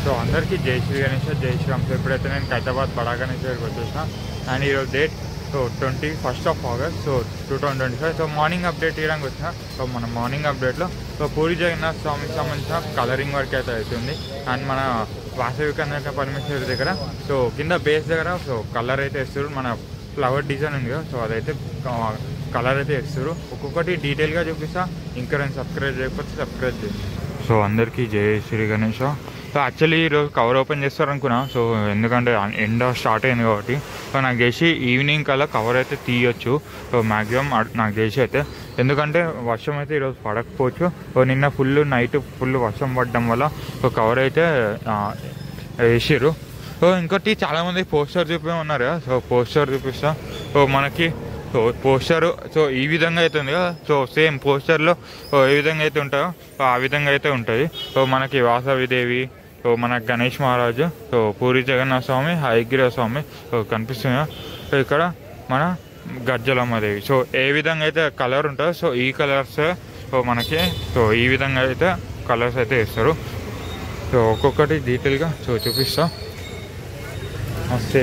So అందరికీ జై శ్రీ గణేష్, జై శ్రీరామ్. సో ఇప్పుడైతే నేను హైదరాబాద్ బడా గణేష్ దగ్గరికి వచ్చేసిన. అండ్ ఈరోజు date 21 August 2025. So morning update ఇవ్వడానికి వచ్చిన. సో మన మార్నింగ్ అప్డేట్లో సో పూరి జగన్నాథ్ స్వామికి సంబంధించిన కలరింగ్ వర్క్ అయితే అవుతుంది. అండ్ మన వాసవి కన్యక పరమేశ్వరి దగ్గర సో కింద బేస్ దగ్గర సో కలర్ అయితే వేస్తారు. మన ఫ్లవర్ డిజైన్ ఉంది కదా, సో అదైతే కలర్ అయితే వేస్తారు. ఒక్కొక్కటి డీటెయిల్గా చూపిస్తా. ఇంకా నేను సబ్స్క్రైబ్ చేయకపోతే సబ్స్క్రైబ్ చేయండి. సో అందరికీ జై శ్రీ గణేష్. సో యాక్చువల్లీ ఈరోజు కవర్ ఓపెన్ చేస్తారనుకున్నా. సో ఎందుకంటే ఎండ స్టార్ట్ అయింది కాబట్టి సో నాకు చేసి ఈవినింగ్ కల్లా కవర్ అయితే తీయొచ్చు. సో మ్యాక్సిమం నాకు చేసి అయితే, ఎందుకంటే వర్షం అయితే ఈరోజు పడకపోవచ్చు. సో నిన్న నైట్ ఫుల్ వర్షం పడడం వల్ల సో కవర్ అయితే వేసారు. సో ఇంకోటి చాలామంది పోస్టర్ చూపించమన్నారు కదా, సో పోస్టర్ చూపిస్తా. సో మనకి సో పోస్టర్ సో ఈ విధంగా అయితే ఉంది కదా. సో సేమ్ పోస్టర్లో ఏ విధంగా అయితే ఉంటాయో సో ఆ విధంగా అయితే ఉంటుంది. సో మనకి వాసవిదేవి, సో మన గణేష్ మహారాజు, సో పూరి జగన్నాథ స్వామి, హయగ్రీవ స్వామి సో కనిపిస్తుంది. సో ఇక్కడ మన గజ్జలమ్మదేవి. సో ఏ విధంగా అయితే కలర్ ఉంటుందో సో ఈ కలర్స్ సో మనకి సో ఈ విధంగా అయితే కలర్స్ అయితే వేస్తారు. సో ఒక్కొక్కటి డీటెయిల్గా సో చూపిస్తా. వస్తే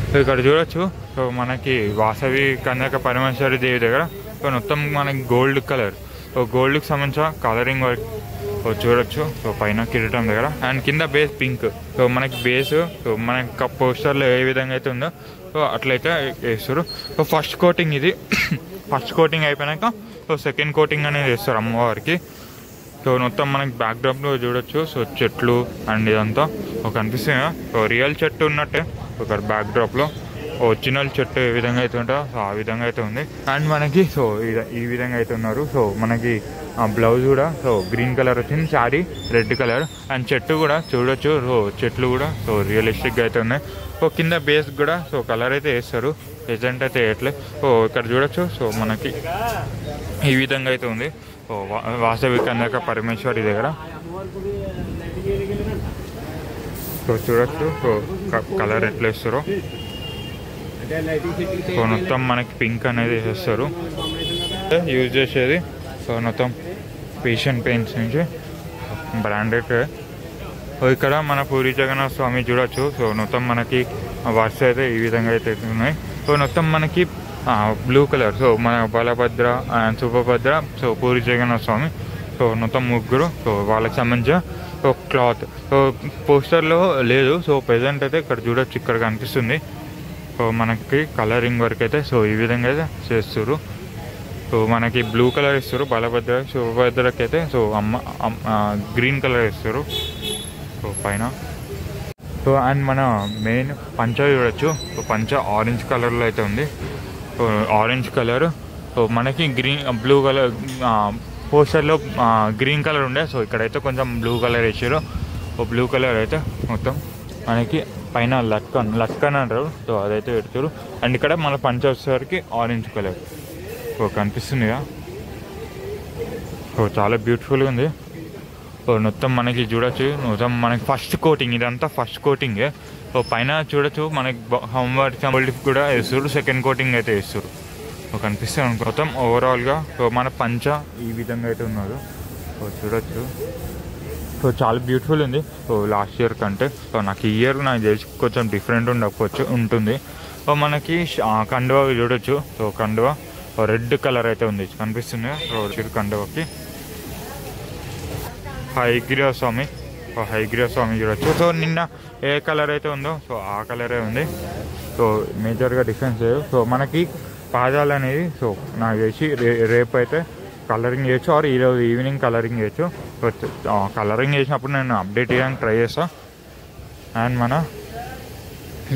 సో ఇక్కడ చూడొచ్చు. సో మనకి వాసవి కన్యక పరమేశ్వరి దేవి దగ్గర సో మొత్తం మనకి గోల్డ్ కలర్, సో గోల్డ్కి సంబంధించిన కలరింగ్ వర్క్ చూడొచ్చు. సో పైన కిరీటం దగ్గర అండ్ కింద బేస్ పింక్. సో మనకి బేస్ సో మనకి పోస్టర్లో ఏ విధంగా అయితే ఉందో సో అట్లయితే వేస్తారు. సో ఫస్ట్ కోటింగ్ ఇది. ఫస్ట్ కోటింగ్ అయిపోయాక సో సెకండ్ కోటింగ్ అనేది వేస్తారు అమ్మవారికి. సో మొత్తం మనకి బ్యాక్డ్రాప్లో చూడొచ్చు. సో చెట్లు అండ్ ఇదంతా కనిపిస్తుంది. సో రియల్ చెట్టు ఉన్నట్టే ఒక బ్యాక్డ్రాప్లో ఒరిజినల్ చెట్టు ఏ విధంగా అయితే ఉంటుందో సో ఆ విధంగా అయితే ఉంది. అండ్ మనకి సో ఈ విధంగా అయితే ఉన్నారు. సో మనకి బ్లౌజ్ కూడా సో గ్రీన్ కలర్ వచ్చింది, శారీ రెడ్ కలర్. అండ్ చెట్టు కూడా చూడొచ్చు. సో చెట్లు కూడా సో రియలిస్టిక్గా అయితే ఉన్నాయి. సో కింద బేస్ కూడా సో కలర్ అయితే వేస్తారు. ప్రెజెంట్ అయితే వేయట్లేదు. సో ఇక్కడ చూడొచ్చు. సో మనకి ఈ విధంగా అయితే ఉంది. సో వాసవి కన్యక పరమేశ్వరి దగ్గర సో చూడొచ్చు. సో కలర్ ఎట్లా వేస్తారో సో మొత్తం మనకి పింక్ అనేది వేస్తారు. యూజ్ చేసేది సో మొత్తం ఏషియన్ పెయింట్స్ నుంచి బ్రాండెడ్. సో ఇక్కడ మన పూరి జగన్నాథ స్వామి చూడొచ్చు. సో మొత్తం మనకి వర్స్ అయితే ఈ విధంగా అయితే ఉన్నాయి. సో మొత్తం మనకి బ్లూ కలర్. సో మన బలభద్ర అండ్ సుభద్ర, సో పూరి జగన్నాథ స్వామి సో మొత్తం ముగ్గురు. సో వాళ్ళకి సంబంధించిన సో క్లాత్ సో పోస్టర్లో లేదు. సో ప్రెజెంట్ అయితే ఇక్కడ చూడొచ్చు, ఇక్కడ కనిపిస్తుంది. సో మనకి కలరింగ్ వర్క్ అయితే సో ఈ విధంగా అయితే చేస్తారు. సో మనకి బ్లూ కలర్ ఇస్తారు బలభద్ర, సుభద్రకి అయితే సో గ్రీన్ కలర్ ఇస్తారు సో పైన. సో అండ్ మన మెయిన్ పంచ చూడొచ్చు. సో పంచ ఆరెంజ్ కలర్లో అయితే ఉంది. So orange colour. సో మనకి బ్లూ కలర్ పోస్టర్లో గ్రీన్ కలర్ ఉండే. సో ఇక్కడైతే కొంచెం బ్లూ కలర్ వేసారు. సో బ్లూ కలర్ అయితే మొత్తం మనకి పైన లట్కన్ అంటారు. సో అదైతే పెడతారు. అండ్ ఇక్కడ మన పంచ వచ్చేసరికి ఆరెంజ్ కలర్ సో కనిపిస్తుందిగా. సో చాలా బ్యూటిఫుల్గా ఉంది. సో మొత్తం మనకి చూడొచ్చు. మొత్తం మనకి ఫస్ట్ కోటింగ్, ఇదంతా ఫస్ట్ కోటింగే. సో పైన చూడొచ్చు మనకి హోంవర్క్ కూడా వేస్తారు. సెకండ్ కోటింగ్ అయితే వేస్తారు. సో కనిపిస్తుంది మొత్తం ఓవరాల్గా. సో మన పంచ ఈ విధంగా అయితే ఉన్నారు. సో చూడొచ్చు. సో చాలా బ్యూటిఫుల్ ఉంది. సో లాస్ట్ ఇయర్ కంటే సో నాకు ఈ ఇయర్ నాకు తెలిసి కొంచెం డిఫరెంట్ ఉంటుంది. సో మనకి కండువా చూడొచ్చు. సో కండువా రెడ్ కలర్ అయితే ఉంది, కనిపిస్తుంది. సో కండువాకి హయగ్రీవ స్వామి. సో హయగ్రీవ స్వామి చూడొచ్చు. సో నిన్న ఏ కలర్ అయితే ఉందో సో ఆ కలరే ఉంది. సో మేజర్గా డిఫరెన్స్ లేదు. సో మనకి పాదాలు అనేది సో నాకు తెలిసి రేపు అయితే కలరింగ్ చేయొచ్చు, ఆర్ ఈరోజు ఈవినింగ్ కలరింగ్ చేయొచ్చు. సో కలరింగ్ చేసినప్పుడు నేను అప్డేట్ చేయడానికి ట్రై చేస్తాను. అండ్ మన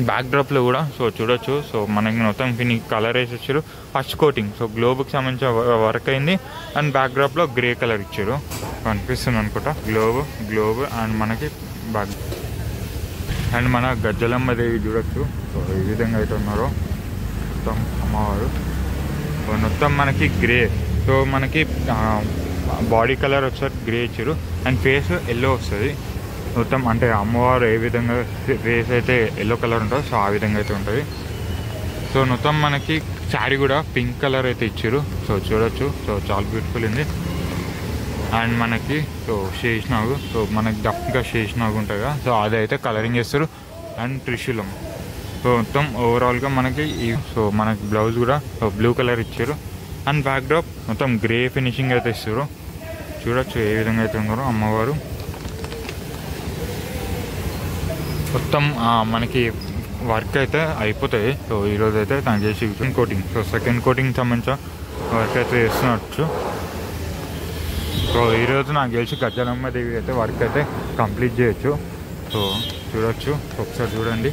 బ్యాక్డ్రాప్లో కూడా సో చూడొచ్చు. సో మనకి మొత్తం కలర్ వేసి వచ్చారు. ఫస్ట్ కోటింగ్ సో గ్లోబ్కి సంబంధించిన వర్క్ అయింది. అండ్ బ్యాక్డ్రాప్లో గ్రే కలర్ ఇచ్చారు, కనిపిస్తుంది అనుకుంటా. గ్లోబ్ అండ్ మనకి బ్యాక్ అండ్ మన గజ్జలమ్మ దేవి చూడొచ్చు. సో ఈ విధంగా అయితే ఉన్నారో మొత్తం అమ్మవారు. సో మొత్తం మనకి గ్రే. సో మనకి బాడీ కలర్ వచ్చేసరికి గ్రే ఇచ్చారు. అండ్ ఫేస్ ఎల్లో వస్తుంది మొత్తం. అంటే అమ్మవారు ఏ విధంగా ఫేస్ అయితే ఎల్లో కలర్ ఉంటుందో సో ఆ విధంగా అయితే ఉంటుంది. సో మొత్తం మనకి శారీ కూడా పింక్ కలర్ అయితే ఇచ్చారు. సో చూడొచ్చు. సో చాలా బ్యూటిఫుల్ ఉంది. అండ్ మనకి సో సో శేషనాగు, సో మనకి దప్పగా శేషనాగు ఉంటుంది కదా, సో అదైతే కలరింగ్ చేస్తారు. అండ్ త్రిశూలం. సో మొత్తం ఓవరాల్గా మనకి సో మనకి బ్లౌజ్ కూడా బ్లూ కలర్ ఇచ్చారు. అండ్ బ్యాక్ డ్రాప్ మొత్తం గ్రే ఫినిషింగ్ అయితే ఇస్తారు. చూడొచ్చు ఏ విధంగా అయితే ఉన్నారో అమ్మవారు. మొత్తం మనకి వర్క్ అయితే అయిపోతుంది. సో ఈరోజు అయితే నాకు చేసి కోటింగ్, సో సెకండ్ కోటింగ్ సంబంధించిన వర్క్ అయితే చేస్తున్నట్టు. సో ఈరోజు నాకు తెలిసి గజలమ్మ దేవి అయితే వర్క్ అయితే కంప్లీట్ చేయొచ్చు. సో చూడొచ్చు, ఒకసారి చూడండి.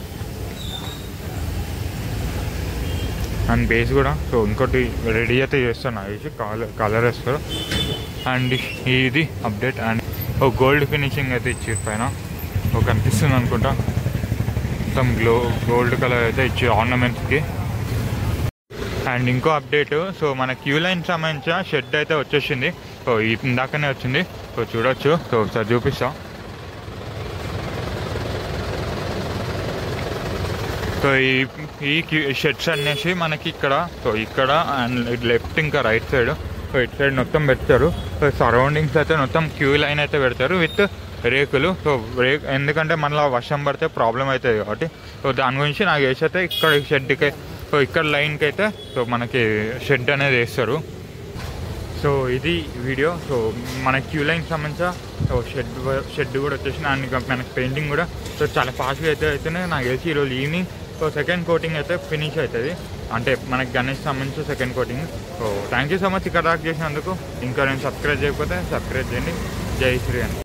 అండ్ బేస్ కూడా సో ఇంకోటి రెడీ అయితే చేస్తాను వేసి కలర్ వేస్తారు. అండ్ ఇది అప్డేట్. అండ్ గోల్డ్ ఫినిషింగ్ అయితే ఇచ్చారు పైన, కనిపిస్తుంది అనుకుంటా. మొత్తం గోల్డ్ కలర్ అయితే ఇచ్చి ఆర్నమెంట్స్కి. అండ్ ఇంకో అప్డేట్, సో మన క్యూ లైన్ సంబంధించిన షెడ్ అయితే వచ్చేసింది. సో ఇందాకనే వచ్చింది. సో చూడొచ్చు, సో ఒకసారి చూపిస్తాం. సో ఈ షెడ్స్ అనేసి మనకి ఇక్కడ, సో ఇక్కడ అండ్ లెఫ్ట్ ఇంకా రైట్ సైడ్, సో ఇటు సైడ్ మొత్తం పెడతారు. సో సరౌండింగ్స్ అయితే మొత్తం క్యూ లైన్ అయితే పెడతారు విత్ రేకులు. సో ఎందుకంటే మళ్ళీ వర్షం పడితే ప్రాబ్లం అవుతుంది కాబట్టి, సో దాని గురించి నాకు వేసి అయితే ఇక్కడ షెడ్కి, సో ఇక్కడ లైన్కి అయితే సో మనకి షెడ్ అనేది వేస్తారు. సో ఇది వీడియో. సో మన క్యూ లైన్కి సంబంధించిన సో షెడ్ కూడా వచ్చేసింది. అండ్ మనకి పెయింటింగ్ కూడా సో చాలా ఫాస్ట్గా అయితేనే నాకు తెలిసి ఈరోజు ఈవినింగ్ సో సెకండ్ కోటింగ్ అయితే ఫినిష్ అవుతుంది. అంటే మనకి గణేష్ సంబంధించిన second coating. So thank you so much ఇక్కడ దాకా చేసినందుకు. ఇంకా నేను సబ్స్క్రైబ్ చేయకపోతే సబ్స్క్రైబ్ చేయండి. జై శ్రీ అని.